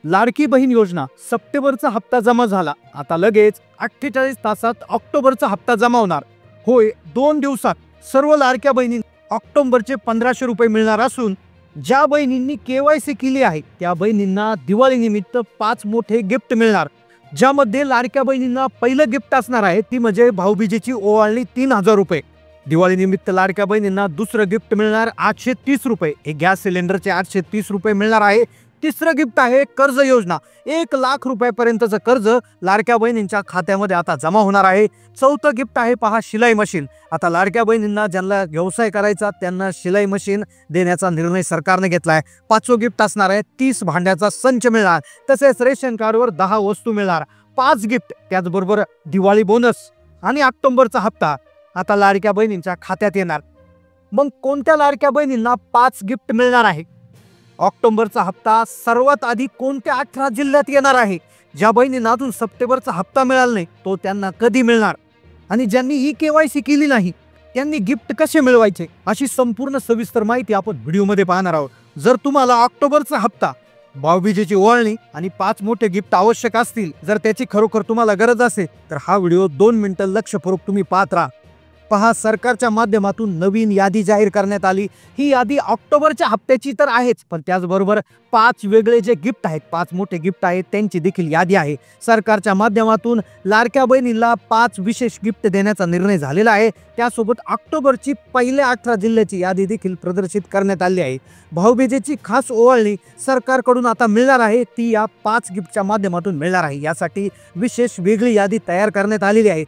लाडकी बहीण योजना सप्टेंबरचा हप्ता जमा झाला, आता लगेच 48 तासात ऑक्टोबरचा हप्ता जमा होणार. होय, 2 दिवसात सर्व लाडक्या बहिणी ऑक्टोबरचे 1500 रुपये मिळणार असून ज्या बहिणींनी KYC केली आहे त्या बहिणींना दिवाळीनिमित्त 5 मोठे गिफ्ट मिळणार. ज्यामध्ये लाडक्या बहिणींना पहिलं गिफ्ट असणार आहे ती म्हणजे भाऊबीजेची ओवाळणी 3000 रुपये. दिवाळीनिमित्त लाडक्या बहिणींना दुसरं गिफ्ट मिळणार 830 रुपये. हे गॅस सिलेंडरचे 830 रुपये मिळणार आहे. तिसरं गिफ्ट आहे कर्ज योजना. 1 लाख रुपयापर्यंतचं कर्ज लाडक्या बहिणींच्या खात्यामध्ये आता जमा होणार आहे. चौथं गिफ्ट आहे पहा शिलाई मशीन. आता लाडक्या बहिणींना ज्यांना व्यवसाय करायचा त्यांना शिलाई मशीन देण्याचा निर्णय सरकारने घेतलाय. 5वं गिफ्ट असणार आहे 30 भांड्याचा संच मिळणार. तसेच रेशन कार्डवर 10 वस्तू मिळणार. 5 गिफ्ट, त्याचबरोबर दिवाळी बोनस आणि ऑक्टोबरचा हप्ता आता लाडक्या बहिणींच्या खात्यात येणार. मग कोणत्या लाडक्या बहिणींना 5 गिफ्ट मिळणार आहे? ऑक्टोबरचा हप्ता सर्वात आधी कोणत्या 18 जिल्ह्यात येणार आहे? ज्या बहिणींना अजून सप्टेंबरचा हप्ता मिळाला नाही तो त्यांना कधी मिळणार? आणि ज्यांनी KYC केली नाही त्यांनी गिफ्ट कसे मिळवायचे अशी संपूर्ण सविस्तर माहिती आपण व्हिडिओमध्ये पाहणार आहोत. जर तुम्हाला ऑक्टोबरचा हप्ता, भाऊबीजेची ओवाळणी आणि 5 मोठे गिफ्ट आवश्यक असतील, जर त्याची खरोखर तुम्हाला गरज असेल तर हा व्हिडिओ 2 मिनिटं लक्षपूर्वक तुम्ही पाहत राहा. पहा, सरकारच्या माध्यमातून नवीन यादी जाहीर करण्यात आली. ही यादी ऑक्टोबरच्या हप्त्याची तर आहेच, पण त्याचबरोबर 5 वेगळे जे गिफ्ट आहेत, 5 मोठे गिफ्ट आहेत त्यांची देखील यादी आहे. सरकारच्या माध्यमातून लाडक्या बहिणीला 5 विशेष गिफ्ट देण्याचा निर्णय झालेला आहे. त्यासोबत ऑक्टोबरची पहिल्या 18 जिल्ह्याची यादी देखील प्रदर्शित करण्यात आली आहे. भाऊबीजेची खास ओवाळणी सरकारकडून आता मिळणार आहे, ती या 5 गिफ्टच्या माध्यमातून मिळणार आहे. यासाठी विशेष वेगळी यादी तयार करण्यात आलेली आहे.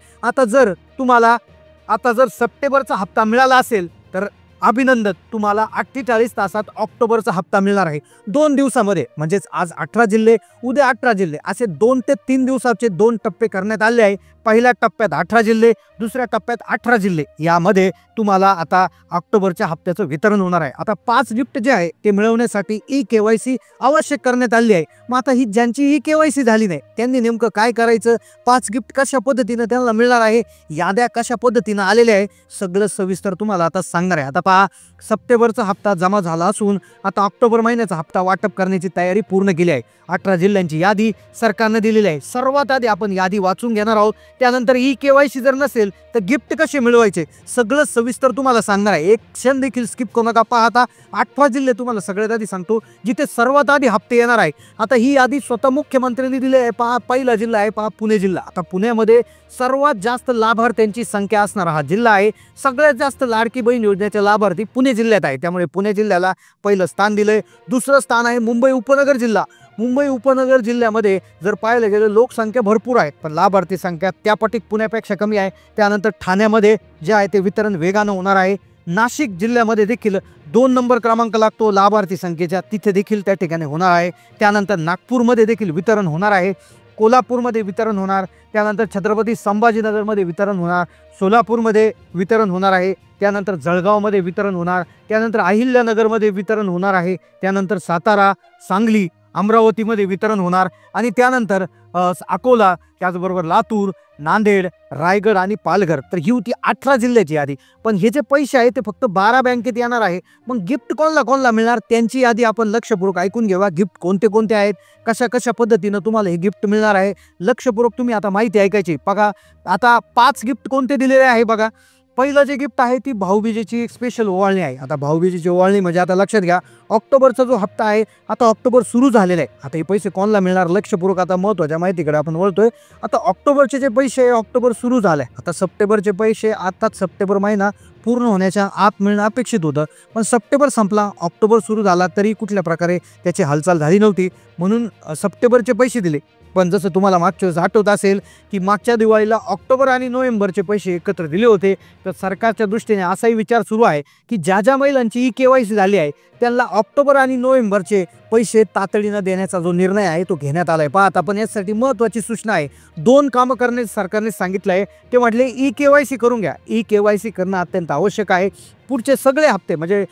आता जर सप्टेंबरचा हप्ता मिळाला असेल तर अभिनंदन, तुम्हाला 48 तासात ऑक्टोबरचा हप्ता मिळणार आहे. 2 दिवसामध्ये, म्हणजेच आज 18 जिल्हे उद्या 18 जिल्हे असे 2 ते 3 दिवसाचे 2 टप्पे करण्यात आले आहे. पहिल्या टप्प्यात 18 जिल्हे, दुसऱ्या टप्प्यात 18 जिल्हे. यामध्ये तुम्हाला आता ऑक्टोबरच्या हप्त्याचं वितरण होणार आहे. आता 5 गिफ्ट जे आहे ते मिळवण्यासाठी KYC आवश्यक करण्यात आली आहे. मग आता ही ज्यांची KYC झाली नाही त्यांनी नेमकं काय करायचं, 5 गिफ्ट कशा पद्धतीनं त्यांना मिळणार आहे, याद्या कशा पद्धतीनं आलेल्या आहे, सगळं सविस्तर तुम्हाला आता सांगणार आहे. आता पहा, सप्टेंबरचा हप्ता जमा झाला असून आता ऑक्टोबर महिन्याचा हप्ता वाटप करण्याची तयारी पूर्ण केली आहे. 18 जिल्ह्यांची यादी सरकारने दिलेली आहे. सर्वात आधी आपण यादी वाचून घेणार आहोत. त्यानंतर KYC जर नसेल तर गिफ्ट कसे मिळवायचे सगळं सविस्तर तुम्हाला सांगणार आहे. एक क्षण देखील स्किप करू नका. पाहता 18 जिल्हे तुम्हाला सगळ्यात आधी सांगतो जिथे सर्वात आधी हप्ते येणार आहे. आता ही यादी स्वतः मुख्यमंत्र्यांनी दिली आहे. पहा, पहिला जिल्हा आहे पहा पुणे जिल्हा. आता पुण्यामध्ये सर्वात जास्त लाभार्थ्यांची संख्या असणारा हा जिल्हा आहे. सगळ्यात जास्त लाडकी बहीण योजनेचे लाभार्थी पुणे जिल्ह्यात आहे, त्यामुळे पुणे जिल्ह्याला पहिलं स्थान दिलंय. दुसरं स्थान आहे मुंबई उपनगर जिल्हा. मुंबई उपनगर जिल्ह्यामध्ये जर पाहायला गेलं लोकसंख्या भरपूर आहे पण लाभार्थी संख्या त्यापटीक पुण्यापेक्षा कमी आहे. त्यानंतर ठाण्यामध्ये जे आहे ते वितरण वेगानं होणार आहे. नाशिक जिल्ह्यामध्ये देखील 2 नंबर क्रमांक लागतो लाभार्थी संख्येच्या, तिथे देखील त्या ठिकाणी होणार आहे. त्यानंतर नागपूरमध्ये देखील वितरण होणार आहे. कोल्हापूरमध्ये वितरण होणार. त्यानंतर छत्रपती संभाजीनगरमध्ये वितरण होणार. सोलापूरमध्ये वितरण होणार आहे. त्यानंतर जळगावमध्ये वितरण होणार. त्यानंतर अहिल्यानगरमध्ये वितरण होणार आहे. त्यानंतर सातारा, सांगली, अमरावतीमध्ये वितरण होणार. आणि त्यानंतर अकोला, त्याचबरोबर लातूर, नांदेड, रायगड आणि पालघर. तर ही होती 18 जिल्ह्याची यादी. पण हे जे पैसे आहेत ते फक्त 12 बँकेत येणार आहे. मग गिफ्ट कोणाला मिळणार त्यांची यादी आपण लक्षपूर्वक ऐकून घ्यावा. गिफ्ट कोणते कोणते आहेत, कशा पद्धतीनं तुम्हाला हे गिफ्ट मिळणार आहे, लक्षपूर्वक तुम्ही आता माहिती ऐकायची. बघा, आता 5 गिफ्ट कोणते दिलेले आहे बघा. पहिलं जे गिफ्ट आहे ती भाऊबीजेची एक स्पेशल ओवाळणी आहे. आता भाऊबीजेची ओवाळणी म्हणजे आता लक्षात घ्या, ऑक्टोबरचा जो हप्ता आहे आता ऑक्टोबर सुरू झालेला आहे. आता हे पैसे कोणाला मिळणार लक्षपूर्वक आता महत्त्वाच्या माहितीकडे आपण वळतोय. आता ऑक्टोबरचे जे पैसे आहे ऑक्टोबर सुरू झाले, आता सप्टेंबरचे पैसे आताच सप्टेंबर महिना पूर्ण होण्याच्या आत मिळणं अपेक्षित होतं. पण सप्टेंबर संपला, ऑक्टोबर सुरू झाला तरी कुठल्या प्रकारे त्याची हालचाल झाली नव्हती, म्हणून सप्टेंबरचे पैसे दिले. पण जसं तुम्हाला मागच्या वेळेस आठवत असेल की मागच्या दिवाळीला ऑक्टोबर आणि नोव्हेंबरचे पैसे एकत्र दिले होते. तर सरकारच्या दृष्टीने असाही विचार सुरू आहे की ज्या महिलांची KYC झाली आहे त्यांना ऑक्टोबर आणि नोव्हेंबरचे पैसे तातडीनं देण्याचा जो निर्णय आहे तो घेण्यात आला आहे. पाहता पण यासाठी महत्त्वाची सूचना आहे. 2 कामं करणे सरकारने सांगितलं आहे. ते म्हटले KYC करून घ्या. KYC करणं अत्यंत आवश्यक आहे. पुढचे सगळे हप्ते म्हणजे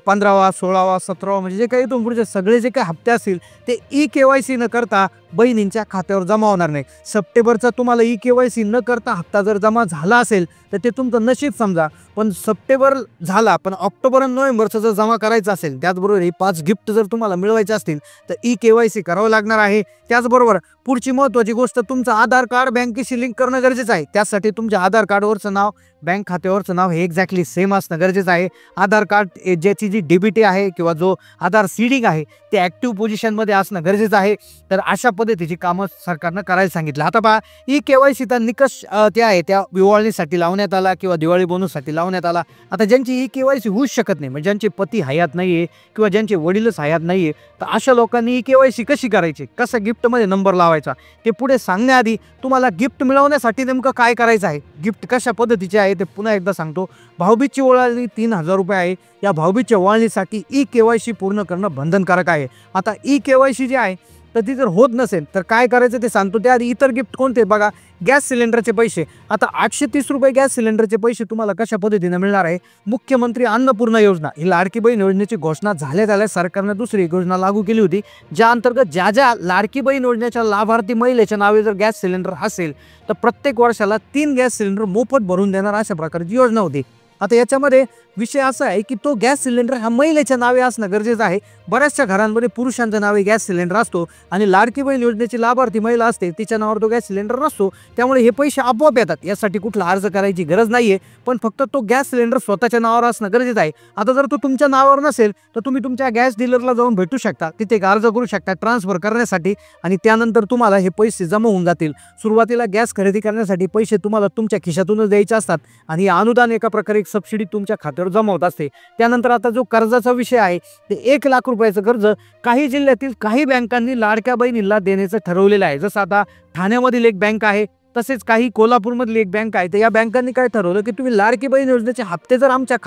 15वा, 16वा, 17वा म्हणजे जे काही इथून पुढचे सगळे जे काही हप्ते असतील ते KYC न करता बहिणींच्या खात्यावर जमा होणार नाही. सप्टेंबरचा तुम्हाला KYC न करता हप्ता जर जमा झाला असेल तर ते तुमचं नशीब समजा. पण सप्टेंबर झाला पण ऑक्टोबर आणि नोव्हेंबरचं जर जमा करायचं असेल, त्याचबरोबर हे 5 गिफ्ट जर तुम्हाला मिळवायचे करायचे असतील तर KYC करावं लागणार आहे. त्याचबरोबर पुढची महत्त्वाची गोष्ट, तुमचं आधार कार्ड बँकेशी लिंक करणं गरजेचं आहे. त्यासाठी तुमच्या आधार कार्डवरचं नाव, बँक खात्यावरचं नाव हे एक्झॅक्टली सेम असणं गरजेचं आहे. आधार कार्ड ज्याची जी DBT आहे किंवा जो आधार सीडिंग आहे ते ॲक्टिव्ह पोझिशनमध्ये असणं गरजेचं आहे. तर अशा पद्धतीची कामं सरकारनं करायला सांगितलं. आता पहा, KYCचा निकष ते आहे त्या दिवाळीसाठी लावण्यात आला किंवा दिवाळी बोनससाठी लावण्यात आला. आता ज्यांची KYC होऊच शकत नाही, म्हणजे ज्यांचे पती हयात नाही आहे किंवा ज्यांचे वडीलच हयात नाही आहे, तर अशा लोकांनी KYC कशी करायची, कसं गिफ्टमध्ये नंबर लावायचा ते पुढे सांगण्याआधी तुम्हाला गिफ्ट मिळवण्यासाठी नेमकं काय करायचं आहे, गिफ्ट कशा पद्धतीचे आहे ते पुन्हा एकदा सांगतो. भाऊबीजची ओवाळणी 3000 रुपये आहे. या भाऊबीजच्या ओवाळणीसाठी KYC पूर्ण करणं बंधनकारक आहे. आता KYC जे आहे तर ती जर होत नसेल तर काय करायचं ते सांगतो. त्याआधी इतर गिफ्ट कोणते बघा, गॅस सिलेंडरचे पैसे. आता 830 रुपये गॅस सिलेंडरचे पैसे तुम्हाला कशा पद्धतीने मिळणार आहे, मुख्यमंत्री अन्नपूर्णा योजना ही लाडकी बहीण योजनेची घोषणा झाल्या सरकारनं दुसरी योजना लागू केली होती, ज्या अंतर्गत ज्या लाडकी बहीण योजनेच्या लाभार्थी महिलेच्या नावे जर गॅस सिलेंडर असेल तर प्रत्येक वर्षाला 3 गॅस सिलेंडर मोफत भरून देणार अशा प्रकारची योजना होती. आता याच्यामध्ये विषय असा आहे की तो गॅस सिलेंडर हा महिलेच्या नावे असणं गरजेचं आहे. बऱ्याचशा घरांमध्ये पुरुषांच्या नावे गॅस सिलेंडर असतो आणि लाडकी बहीण योजनेची लाभार्थी महिला असते तिच्या नावावर तो गॅस सिलेंडर नसतो, त्यामुळे हे पैसे आपोआप येतात. यासाठी कुठला अर्ज करायची गरज नाहीये, पण फक्त तो गॅस सिलेंडर स्वतःच्या नावावर असणं गरजेचं आहे. आता जर तो तुमच्या नावावर नसेल तर तुम्ही तुमच्या गॅस डीलरला जाऊन भेटू शकता, तिथे एक अर्ज करू शकता ट्रान्सफर करण्यासाठी आणि त्यानंतर तुम्हाला हे पैसे जमा होऊन जातील. सुरुवातीला गॅस खरेदी करण्यासाठी पैसे तुम्हाला तुमच्या खिशातूनच द्यायचे असतात आणि अनुदान एका प्रकारे सबसिडी तुमच्या खात्यावर जमा होत असते. त्यानंतर आता जो कर्जाचा विषय आहे ते 1 लाख रुपयाचं कर्ज काही जिल्ह्यातील काही बँकांनी लाडक्या बहिणीला देण्याचं ठरवलेलं आहे. जसं आता ठाण्यामधील एक बँक आहे, तसेच काही कोल्हापूरमधली एक बँक आहे. तर या बँकांनी काय ठरवलं की तुम्ही लाडकी बहीण योजनेचे हप्ते जर आमच्या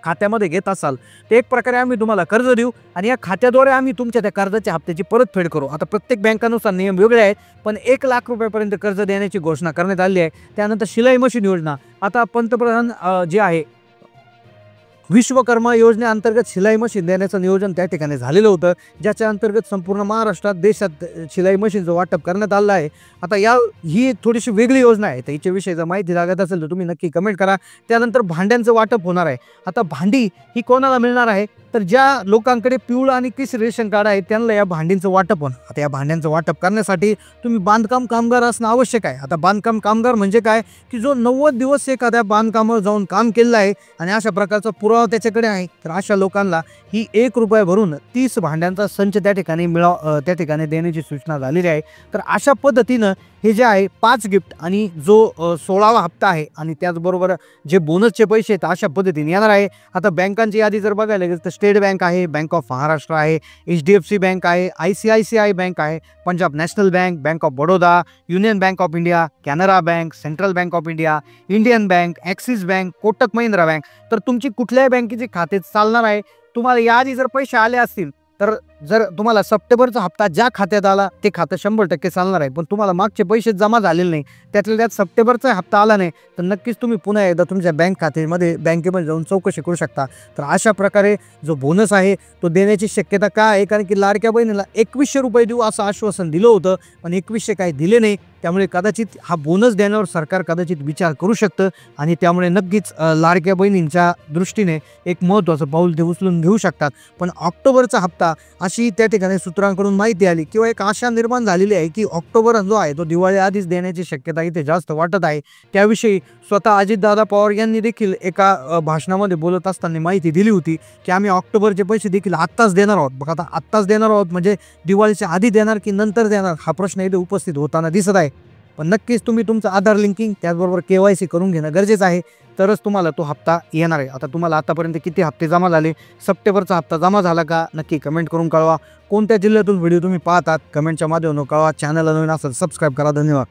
खात्यामध्ये घेत असाल तर एक प्रकारे आम्ही तुम्हाला कर्ज देऊ आणि या खात्याद्वारे आम्ही तुमच्या त्या कर्जाच्या हप्त्याची परतफेड करू. आता प्रत्येक बँकानुसार नियम वेगळे आहेत, पण 1 लाख रुपयापर्यंत कर्ज देण्याची घोषणा करण्यात आली आहे. त्यानंतर शिलाई मशीन योजना, आता पंतप्रधान जे आहे विश्वकर्मा योजनेअंतर्गत शिलाई मशीन देण्याचं नियोजन त्या ठिकाणी झालेलं होतं, ज्याच्या अंतर्गत संपूर्ण महाराष्ट्रात देशात शिलाई मशीनचं वाटप करण्यात आलं आहे. आता ही थोडीशी वेगळी योजना आहे, तर हिच्याविषयी जर माहिती लागत असेल तर तुम्ही नक्की कमेंट करा. त्यानंतर भांड्यांचं वाटप होणार आहे. आता भांडी ही कोणाला मिळणार आहे, तर ज्या लोकांकडे पिवळं आणि केसरी रेशन कार्ड आहे त्यांना या भांडींचं वाटप होणार. आता या भांड्यांचं वाटप करण्यासाठी तुम्ही बांधकाम कामगार असणं आवश्यक आहे. आता बांधकाम कामगार म्हणजे काय की जो 90 दिवस एखाद्या बांधकामावर जाऊन काम केलं आहे आणि अशा प्रकारचा पुरावा त्याच्याकडे आहे, तर अशा लोकांना ही 1 रुपया भरून 30 भांड्यांचा संच त्या ठिकाणी देण्याची सूचना झालेली आहे. तर अशा पद्धतीनं हे जे आहे 5 गिफ्ट आणि जो 16वा हप्ता आहे आणि त्याचबरोबर जे बोनसचे पैसे आहेत अशा पद्धतीने येणार आहे. आता बँकांची यादी जर बघायला गेलं तर स्टेट बँक आहे, बँक ऑफ महाराष्ट्र आहे, HDFC बँक आहे, ICICI बँक आहे, Punjab national bank, bank of Baroda, union bank of India, Canara bank, central bank of India, Indian bank, axis bank, Kotak Mahindra bank. तर तुमची कुठल्याही बँकेचे खाते चालणार आहे. तुम्हाला याआधी जर पैसे आले असतील तर जर तुम्हाला सप्टेंबरचा हप्ता ज्या खात्यात आला ते खातं 100% चालणार आहे, पण तुम्हाला मागचे पैसे जमा झालेले नाही, त्यातल्या त्यात सप्टेंबरचा हप्ता आला नाही, तर नक्कीच तुम्ही पुन्हा एकदा तुमच्या बँकेमध्ये जाऊन चौकशी करू शकता. तर अशा प्रकारे जो बोनस आहे तो देण्याची शक्यता काय आहे, कारण की लाडक्या बहिणीला 2100 रुपये देऊ असं आश्वासन दिलं होतं, पण 2100 काही दिले नाही. त्यामुळे कदाचित हा बोनस देण्यावर सरकार कदाचित विचार करू शकतं आणि त्यामुळे नक्कीच लाडक्या बहिणींच्या दृष्टीने एक महत्त्वाचं पाऊल ते उचलून घेऊ शकतात. पण ऑक्टोबरचा हप्ता अशी त्या ठिकाणी सूत्रांकडून माहिती आली किंवा एक आशा निर्माण झालेली आहे की ऑक्टोबर जो आहे तो दिवाळी आधीच देण्याची शक्यता इथे जास्त वाटत आहे. त्याविषयी स्वतः अजितदादा पवार यांनी देखील एका भाषणामध्ये बोलत असताना माहिती दिली होती की आम्ही ऑक्टोबरचे पैसे देखील आत्ताच देणार आहोत. बघा, आता आत्ताच देणार आहोत म्हणजे दिवाळीच्या आधी देणार की नंतर देणार हा प्रश्न इथे उपस्थित होताना दिसत आहे. पण नक्कीच तुम्ही तुमचं आधार लिंकिंग त्याचबरोबर KYC करून घेणं गरजेचं आहे, तरच तुम्हाला तो हप्ता येणार आहे. आता तुम्हाला आतापर्यंत किती हप्ते जमा झाले, सप्टेंबरचा हप्ता जमा झाला का, नक्की कमेंट करून कळवा. कोणत्या जिल्ह्यातून व्हिडिओ तुम्ही पाहतात कमेंटच्या माध्यमातून कळवा. चॅनलला नवीन असेल सबस्क्राईब करा. धन्यवाद.